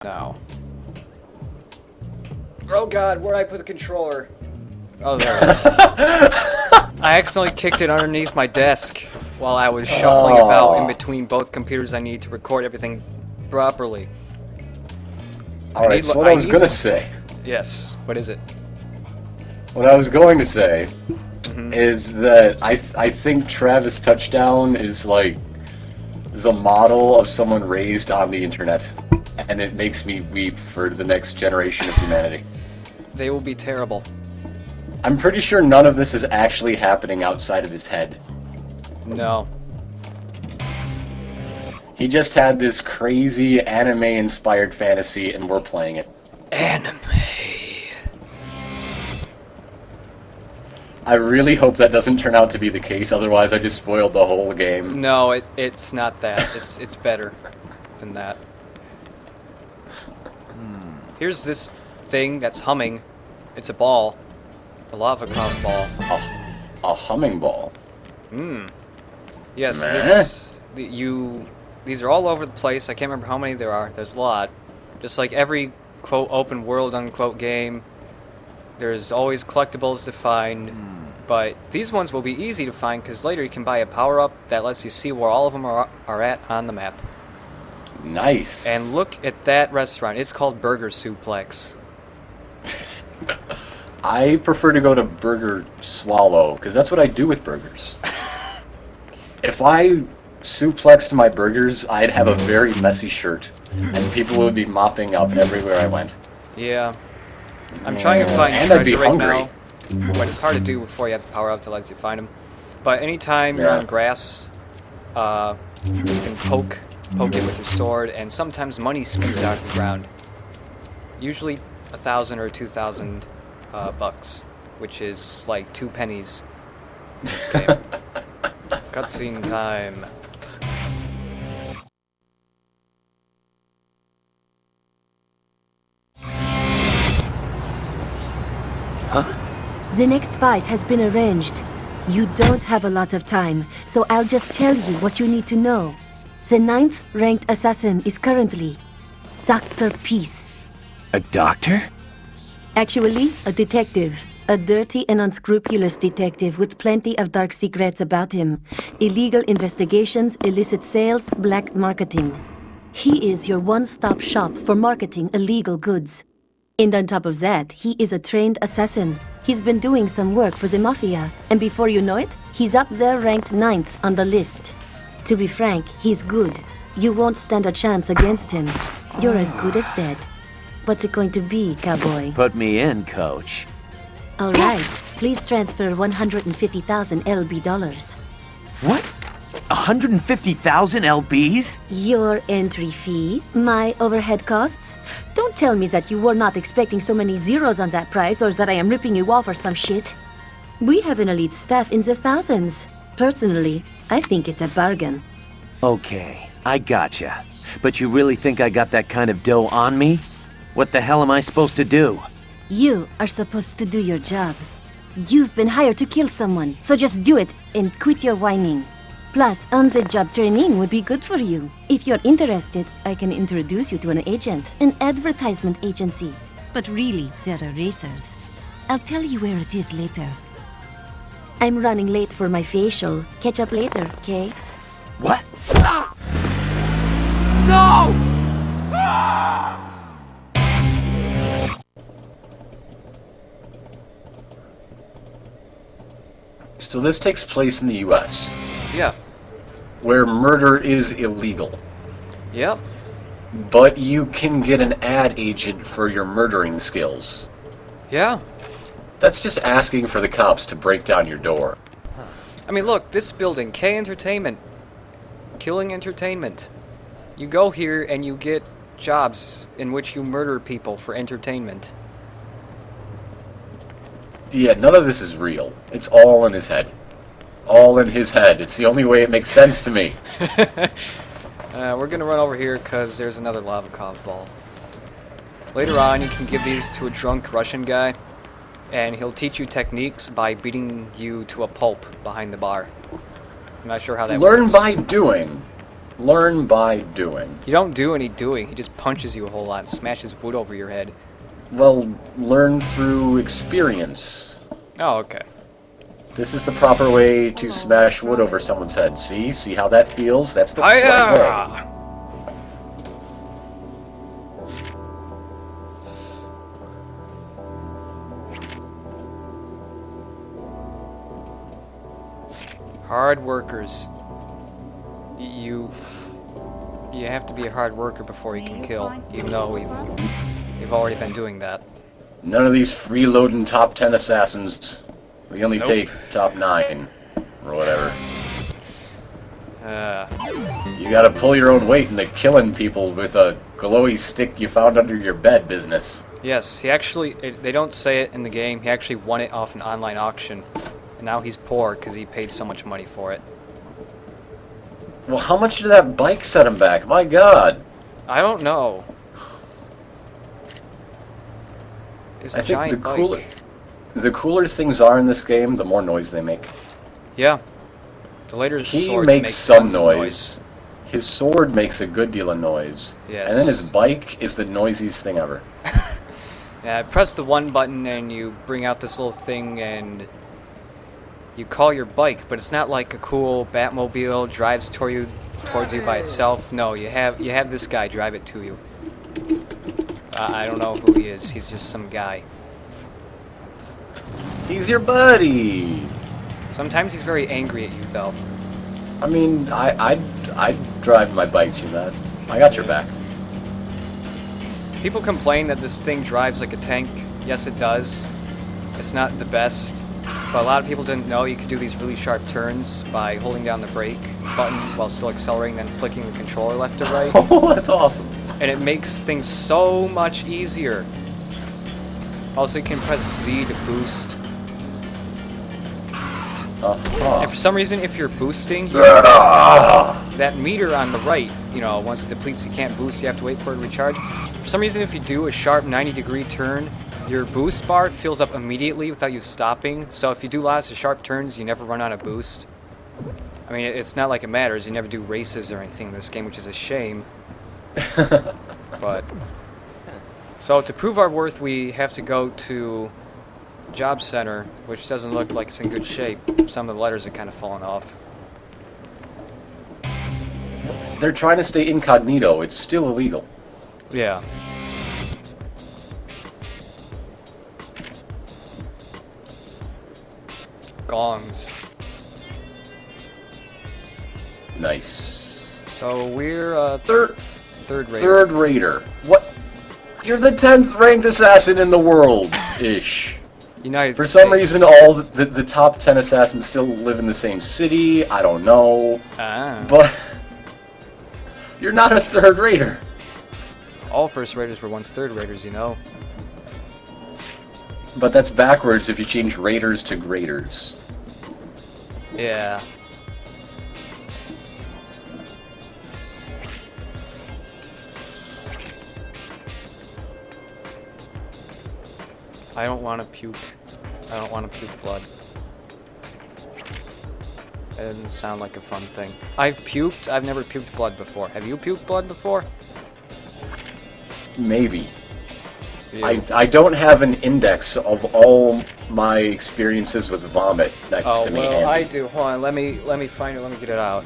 Now. Oh god, where'd I put the controller? Oh, there it is. I accidentally kicked it underneath my desk while I was shuffling about in between both computers I need to record everything properly. Alright, so what I was gonna say... Yes, what is it? What I was going to say is that I think Travis Touchdown is like the model of someone raised on the internet, and it makes me weep for the next generation of humanity. They will be terrible. I'm pretty sure none of this is actually happening outside of his head. No. He just had this crazy anime-inspired fantasy, and we're playing it. Anime. I really hope that doesn't turn out to be the case, otherwise I just spoiled the whole game. No, it's not that. It's better than that. Here's this thing that's humming. It's a ball. A lava cloud ball. A humming ball? Yes, these are all over the place. I can't remember how many there are. There's a lot. Just like every, quote, open world, unquote, game, there's always collectibles to find. But these ones will be easy to find because later you can buy a power-up that lets you see where all of them are at on the map. Nice. And look at that restaurant. It's called Burger Suplex. I prefer to go to Burger Swallow, because that's what I do with burgers. If I suplexed my burgers, I'd have a very messy shirt, and people would be mopping up everywhere I went. Yeah. I'm trying to find and I'd be treasure right hungry. now, but it's hard to do before you have the power-up that lets you find them. But anytime you're on grass, you can poke it with your sword, and sometimes money spews out of the ground. Usually 1,000 or 2,000 bucks, which is like 2 pennies in this game. Cutscene time. The next fight has been arranged. You don't have a lot of time, so I'll just tell you what you need to know. The 9th ranked assassin is currently Dr. Peace. A doctor? Actually, a detective. A dirty and unscrupulous detective with plenty of dark secrets about him. Illegal investigations, illicit sales, black marketing. He is your one-stop shop for marketing illegal goods. And on top of that, he is a trained assassin. He's been doing some work for the Mafia, and before you know it, he's up there ranked 9th on the list. To be frank, he's good. You won't stand a chance against him. You're as good as dead. What's it going to be, cowboy? Put me in, coach. All right, please transfer 150,000 LB dollars. What? 150,000 LBs? Your entry fee, my overhead costs. Don't tell me that you were not expecting so many zeros on that price, or that I am ripping you off or some shit. We have an elite staff in the thousands. Personally, I think it's a bargain. Okay, I gotcha. But you really think I got that kind of dough on me? What the hell am I supposed to do? You are supposed to do your job. You've been hired to kill someone, so just do it and quit your whining. Plus, on-the-job training would be good for you. If you're interested, I can introduce you to an agent, an advertisement agency. But really, they're erasers. I'll tell you where it is later. I'm running late for my facial. Catch up later, okay? What? Ah! No! Ah! So this takes place in the US, Yeah. where murder is illegal. Yep. But you can get an ad agent for your murdering skills. Yeah. That's just asking for the cops to break down your door. I mean, look, this building, K Entertainment. Killing Entertainment. You go here and you get jobs in which you murder people for entertainment. Yeah, none of this is real. It's all in his head. All in his head. It's the only way it makes sense to me. We're gonna run over here because there's another lava cloud ball. Later on, you can give these to a drunk Russian guy, and he'll teach you techniques by beating you to a pulp behind the bar. I'm not sure how that Learn works. by doing. Learn by doing. You don't do any doing. He just punches you a whole lot and smashes wood over your head. Well, learn through experience. Oh, okay. This is the proper way to smash wood over someone's head. See? See how that feels? That's the right way. Hard workers. You have to be a hard worker before you can kill, even though we've already been doing that. None of these freeloading top 10 assassins. We only take top 9, or whatever. You gotta pull your own weight in the killing people with a glowy stick you found under your bed business. Yes, he actually, they don't say it in the game, he actually won it off an online auction. And now he's poor because he paid so much money for it. Well, how much did that bike set him back? My god. I don't know. It's a giant bike. The cooler things are in this game, the more noise they make. Yeah. The later he swords makes make some tons of noise. His sword makes a good deal of noise. Yes. And then his bike is the noisiest thing ever. Yeah, press the one button and you bring out this little thing and you call your bike, but it's not like a cool Batmobile drives towards you by itself. No, you have this guy drive it to you. I don't know who he is. He's just some guy. He's your buddy. Sometimes he's very angry at you, though. I mean, I'd drive my bike to that. I got your back. People complain that this thing drives like a tank. Yes, it does. It's not the best. But a lot of people didn't know you could do these really sharp turns by holding down the brake button while still accelerating, then flicking the controller left to right. Oh, that's awesome. And it makes things so much easier. Also, you can press Z to boost. And for some reason, if you're boosting, you that meter on the right, you know, once it depletes, you can't boost, you have to wait for it to recharge. For some reason, if you do a sharp 90-degree turn, your boost bar fills up immediately without you stopping. So if you do lots of sharp turns, you never run out of boost. I mean, it's not like it matters. You never do races or anything in this game, which is a shame. But so to prove our worth, we have to go to Job Center, which doesn't look like it's in good shape. Some of the letters are kind of falling off. They're trying to stay incognito. It's still illegal. Yeah. Gongs. Nice. So we're third raider. Third raider. What? You're the 10th ranked assassin in the world, ish. United For States. some reason, all the top 10 assassins still live in the same city. I don't know. But you're not a third raider. All first raiders were once third raiders, you know. But that's backwards if you change raiders to graders. Yeah. I don't want to puke. I don't want to puke blood. That doesn't sound like a fun thing. I've puked. I've never puked blood before. Have you puked blood before? Maybe. You. I don't have an index of all my experiences with vomit next to me. Oh, well, I do. Hold on. Let me find it. Let me get it out.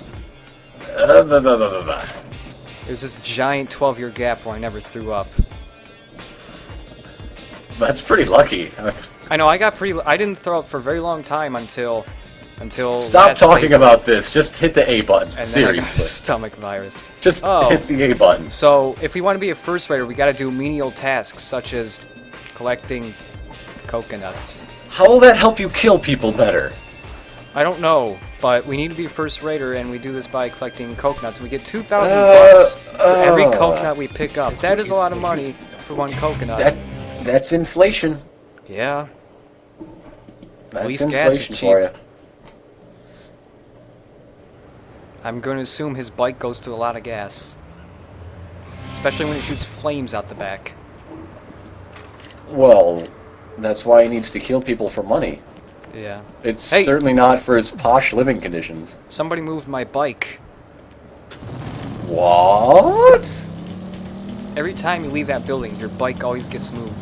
There's this giant 12-year gap where I never threw up. That's pretty lucky. I know. I didn't throw up for a very long time until. Stop talking about this. Just hit the A button. And Seriously. then I got the stomach virus. Just hit the A button. So, if we want to be a first raider, we got to do menial tasks such as collecting coconuts. How will that help you kill people better? I don't know, but we need to be a first raider, and we do this by collecting coconuts. And we get 2,000 bucks for every coconut we pick up. That is a lot of money for one coconut. That's inflation. Yeah. That's At least gas is inflation cheap. for you. I'm going to assume his bike goes to a lot of gas. Especially when it shoots flames out the back. Well, that's why he needs to kill people for money. Yeah. It's Hey! certainly not for his posh living conditions. Somebody moved my bike. What? Every time you leave that building, your bike always gets moved.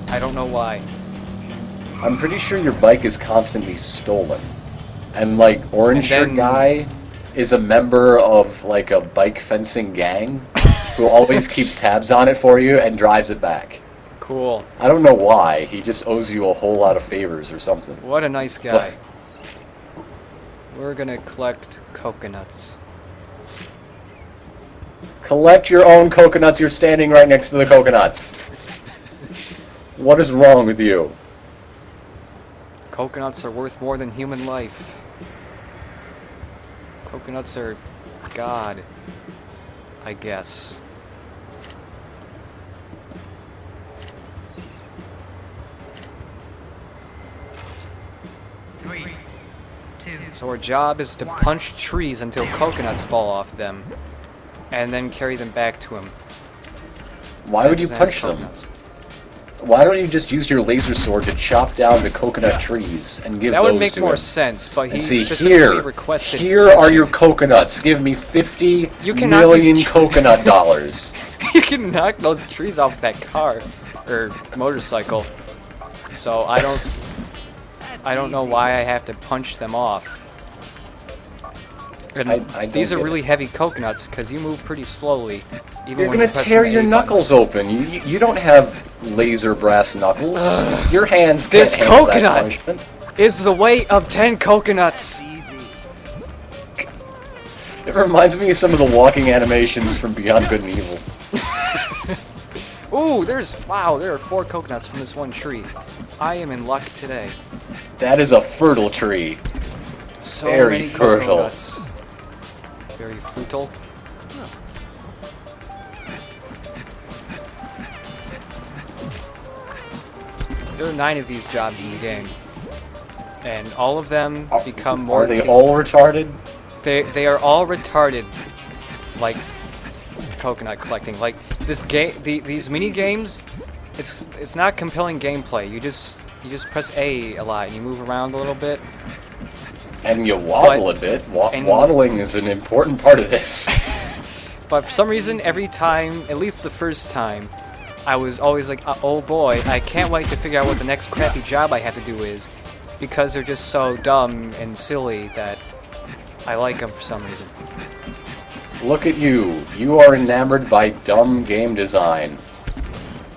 I don't know why. I'm pretty sure your bike is constantly stolen. And, like, Orange Shirt Guy is a member of, like, a bike fencing gang who always keeps tabs on it for you and drives it back. Cool. I don't know why. He just owes you a whole lot of favors or something. What a nice guy. We're gonna collect coconuts. Collect your own coconuts. You're standing right next to the coconuts. What is wrong with you? Coconuts are worth more than human life. Coconuts are God, I guess. So our job is to punch trees until coconuts fall off them, and then carry them back to him. Why would you punch them? Why don't you just use your laser sword to chop down the coconut trees and give those to him? That would make more sense, but he specifically requested... Here are your coconuts. Give me 50 million coconut dollars. You can knock those trees off that car, or motorcycle. So I don't know why I have to punch them off. And these are really heavy coconuts because you move pretty slowly. Even You're when gonna tear your knuckles open. You don't have laser brass knuckles. Your hands can't handle that punishment. This coconut is the weight of 10 coconuts. It reminds me of some of the walking animations from Beyond Good and Evil. Ooh, there are 4 coconuts from this one tree. I am in luck today. That is a fertile tree. So Very many fertile. Coconuts. Very fruitful. There are 9 of these jobs in the game, and all of them become more. Are they all retarded? They are all retarded, like coconut collecting. Like this game, these mini games, it's not compelling gameplay. You just press A a lot and you move around a little bit. And you waddle a bit. Waddling is an important part of this. But for some reason, every time, at least the first time, I was always like, oh boy, I can't wait to figure out what the next crappy job I have to do is, because they're just so dumb and silly that I like them for some reason. Look at you. You are enamored by dumb game design.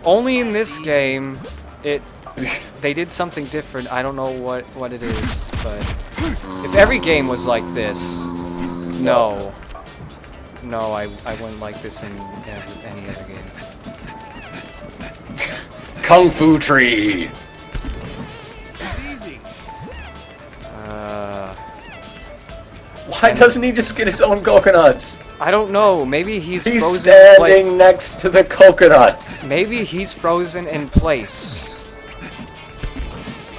Only in this game, they did something different. I don't know what it is, but if every game was like this, no, I wouldn't like this in any other game. Kung Fu Tree. Why doesn't he just get his own coconuts? I don't know. Maybe he's frozen. Standing next to the coconuts. Maybe he's frozen in place.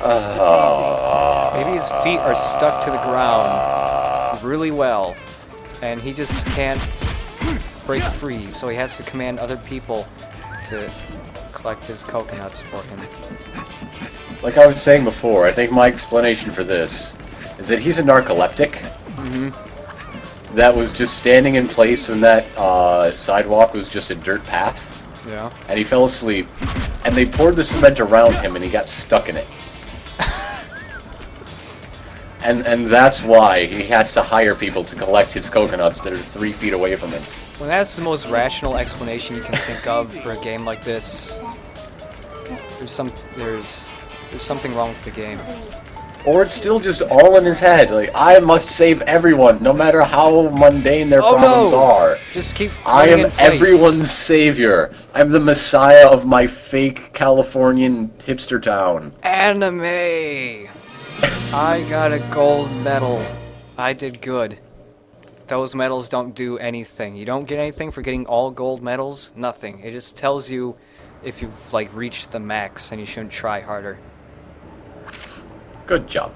Maybe his feet are stuck to the ground really well, and he just can't break free, so he has to command other people to collect his coconuts for him. Like I was saying before, I think my explanation for this is that he's a narcoleptic that was just standing in place when that sidewalk was just a dirt path. Yeah. And he fell asleep, and they poured the cement around him, and he got stuck in it. And that's why he has to hire people to collect his coconuts that are 3 feet away from him. Well, that's the most rational explanation you can think of for a game like this. There's something wrong with the game. Or it's still just all in his head. Like, I must save everyone, no matter how mundane their problems are. Just keep. I am everyone's savior. I'm the messiah of my fake Californian hipster town. Anime. I got a gold medal. I did good. Those medals don't do anything. You don't get anything for getting all gold medals. Nothing. It just tells you if you've like reached the max and you shouldn't try harder. Good job.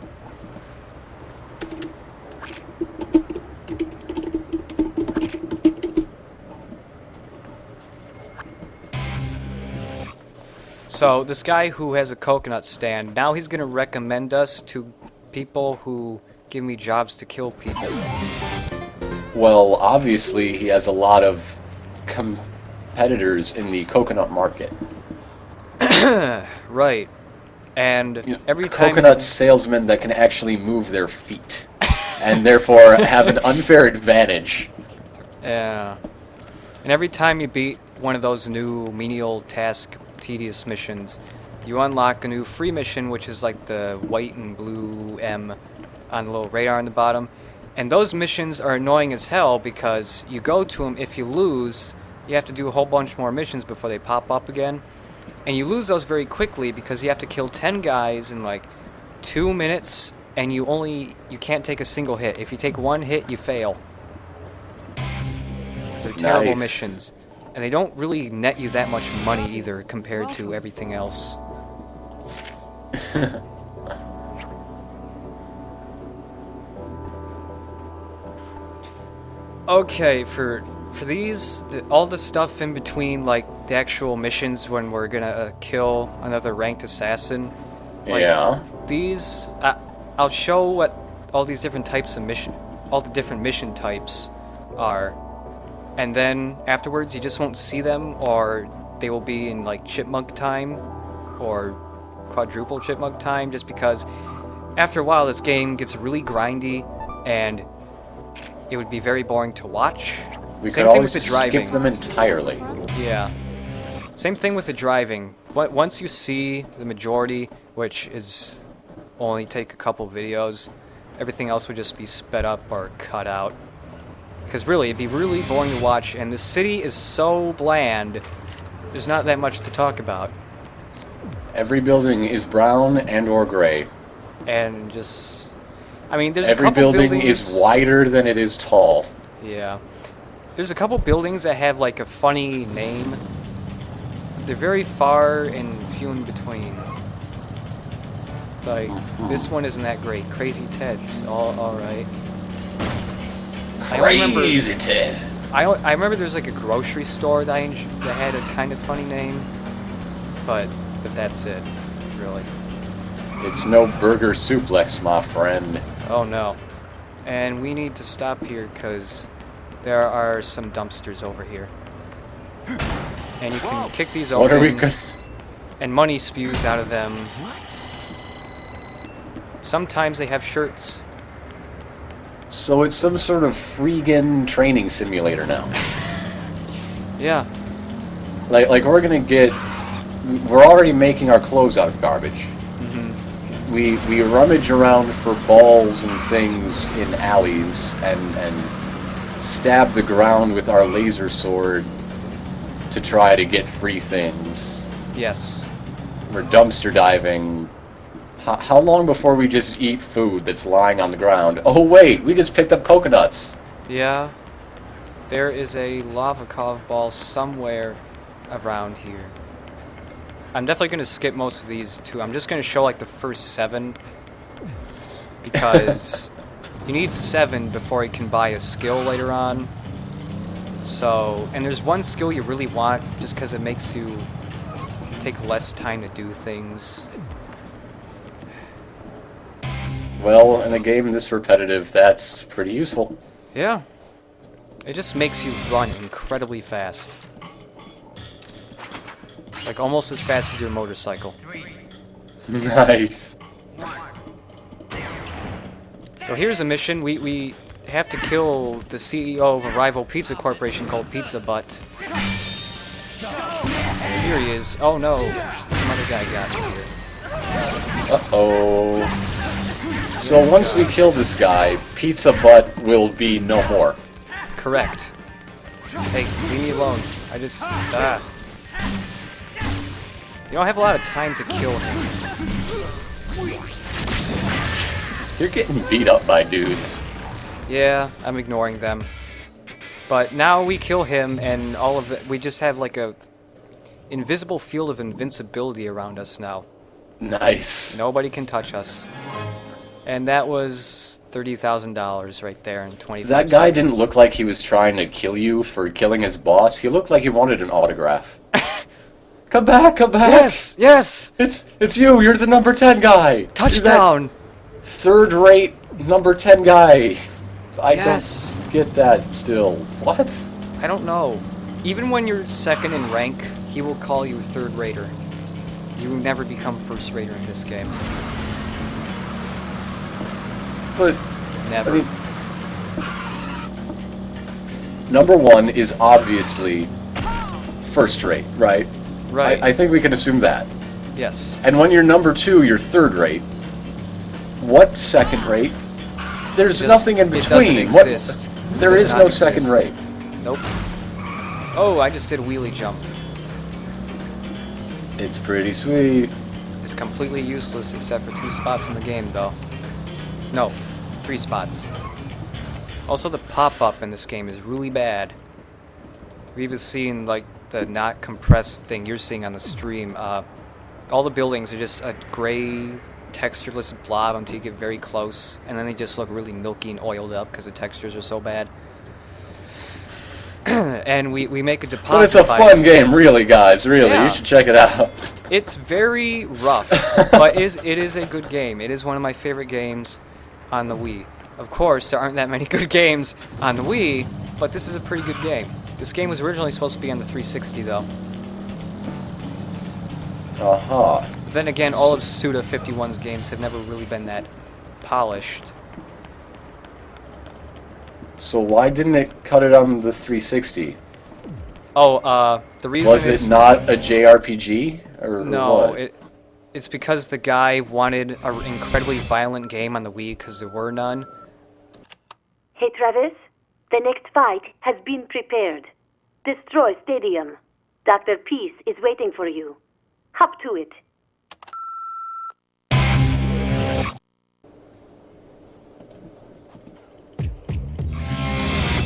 So this guy who has a coconut stand, now he's gonna recommend us to people who give me jobs to kill people. Well, obviously he has a lot of competitors in the coconut market. Right. And You know, every time... coconut salesmen that can actually move their feet, and therefore have an unfair advantage. Yeah. And every time you beat one of those new menial task tedious missions, you unlock a new free mission, which is like the white and blue M on the little radar on the bottom. And those missions are annoying as hell because you go to them, if you lose, you have to do a whole bunch more missions before they pop up again. And you lose those very quickly because you have to kill 10 guys in like 2 minutes, and you can't take a single hit. If you take one hit, you fail. They're terrible missions. And they don't really net you that much money either compared to everything else. Okay, for these, all the stuff in between, like the actual missions when we're gonna kill another ranked assassin. Like, yeah. These, I'll show what all these different types of all the different mission types are, and then afterwards you just won't see them, or they will be in like chipmunk time, or quadruple chipmunk time, just because after a while this game gets really grindy, and it would be very boring to watch. We Same could thing always with the driving. skip them entirely. Yeah. Same thing with the driving. Once you see the majority, which is only take a couple videos, everything else would just be sped up or cut out. Because really, it'd be really boring to watch, and the city is so bland, there's not that much to talk about. Every building is brown and or gray. And just... I mean, there's Every a couple building buildings... is wider than it is tall. Yeah. There's a couple buildings that have like a funny name. They're very far and few in between. Like, this one isn't that great. Crazy Ted's alright. Crazy Ted. I remember there's like a grocery store that had a kind of funny name. But that's it, really. It's no burger suplex, my friend. Oh no. And we need to stop here because there are some dumpsters over here. And you can kick these open. What are we gonna... And money spews out of them. Sometimes they have shirts. So it's some sort of freaking training simulator now. Yeah. Like we're gonna get... We're already making our clothes out of garbage. Mm-hmm. We rummage around for balls and things in alleys and stab the ground with our laser sword to try to get free things. Yes. We're dumpster diving. How long before we just eat food that's lying on the ground? Oh wait, we just picked up coconuts. Yeah. There is a Lavakov ball somewhere around here. I'm definitely going to skip most of these too. I'm just going to show like the first 7. Because you need 7 before you can buy a skill later on. So, and there's one skill you really want just because it makes you take less time to do things. Well, in a game this repetitive, that's pretty useful. Yeah. It just makes you run incredibly fast. Like almost as fast as your motorcycle. Nice. So here's a mission. We have to kill the CEO of a rival pizza corporation called Pizza Butt. And here he is. Oh no. Some other guy got me here. Uh-oh. So once we kill this guy, Pizza Butt will be no more. Correct. Hey, leave me alone. I just... You don't have a lot of time to kill him. You're getting beat up by dudes. Yeah, I'm ignoring them. But now we kill him, and all of the... We just have like a invisible field of invincibility around us now. Nice. Nobody can touch us. And that was $30,000 right there in 25 That guy seconds. didn't look like he was trying to kill you for killing his boss. He looked like he wanted an autograph. Come back, come back! Yes, yes! It's you, you're the number 10 guy! Touchdown! Third-rate number 10 guy. Yes! get that still. What? I don't know. Even when you're second in rank, he will call you third rater. You never become first rater in this game. But, Never. I mean, number one is obviously first rate, right? Right. I think we can assume that. Yes. And when you're number two, you're third rate. What second rate? There's nothing in It doesn't between. exist. There Does is not no exist. second rate. Nope. Oh, I just did a wheelie jump. It's pretty sweet. It's completely useless except for 2 spots in the game, though. No, 3 spots. Also, the pop-up in this game is really bad. We've even seen, like, the not compressed thing you're seeing on the stream. All the buildings are just a gray, textureless blob until you get very close, and then they just look really milky and oiled up because the textures are so bad. And we make a deposit. But it's a fun game, really, guys. Really, Yeah. you should check it out. It's very rough, but it is a good game. It is one of my favorite games on the Wii. Of course, there aren't that many good games on the Wii, but this is a pretty good game. This game was originally supposed to be on the 360, though. Uh-huh. But then again, all of Suda51's games have never really been that polished. So why didn't it cut it on the 360? Oh, the reason Was it not a JRPG? Or No, what? it's because the guy wanted an incredibly violent game on the Wii because there were none. Hey, Travis. The next fight has been prepared. Destroy Stadium. Dr. Peace is waiting for you. Hop to it.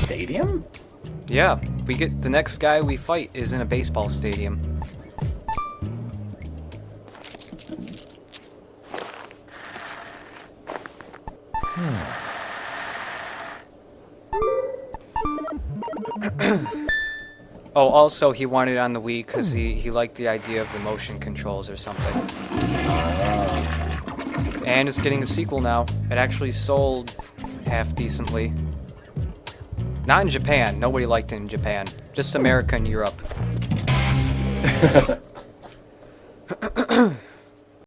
Stadium? Yeah, we get the next guy we fight is in a baseball stadium. Oh, also he wanted it on the Wii because he liked the idea of the motion controls or something. And it's getting a sequel now. It actually sold half decently. Not in Japan. Nobody liked it in Japan. Just America and Europe.